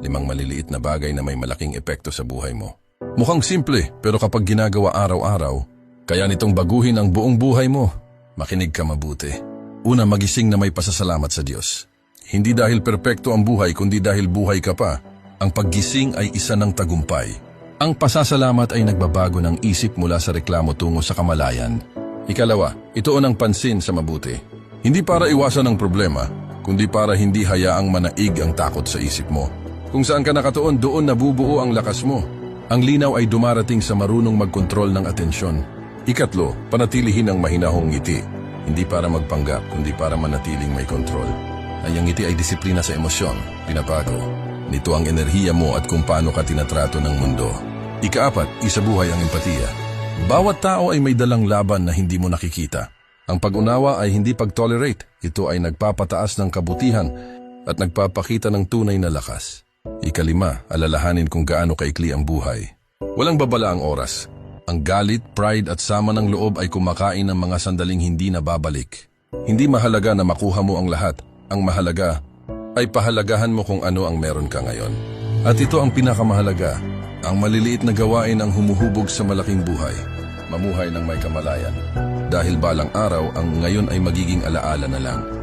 5 maliliit na bagay na may malaking epekto sa buhay mo. Mukhang simple, pero kapag ginagawa araw-araw, kaya nitong baguhin ang buong buhay mo. Makinig ka mabuti. Una, magising na may pasasalamat sa Diyos. Hindi dahil perpekto ang buhay, kundi dahil buhay ka pa. Ang paggising ay isa ng tagumpay. Ang pasasalamat ay nagbabago ng isip mula sa reklamo tungo sa kamalayan. Ikalawa, ituon ang pansin sa mabuti. Hindi para iwasan ang problema, kundi para hindi hayaang manaig ang takot sa isip mo. Kung saan ka nakatuon, doon nabubuo ang lakas mo. Ang linaw ay dumarating sa marunong magkontrol ng atensyon. Ikatlo, panatilihin ang mahinahong ngiti. Hindi para magpanggap, kundi para manatiling may kontrol. Ang ngiti ay disiplina sa emosyon, pinapago. Nito ang enerhiya mo at kung paano ka tinatrato ng mundo. Ika-4, isabuhay ang empatiya. Bawat tao ay may dalang laban na hindi mo nakikita. Ang pag-unawa ay hindi pag-tolerate. Ito ay nagpapataas ng kabutihan at nagpapakita ng tunay na lakas. Ika-5, alalahanin kung gaano kaikli ang buhay. Walang babala ang oras. Ang galit, pride at sama ng loob ay kumakain ng mga sandaling hindi na babalik. Hindi mahalaga na makuha mo ang lahat. Ang mahalaga ay pahalagahan mo kung ano ang meron ka ngayon. At ito ang pinakamahalaga, ang maliliit na gawain ang humuhubog sa malaking buhay. Mamuhay ng may kamalayan. Dahil balang araw, ang ngayon ay magiging alaala na lang.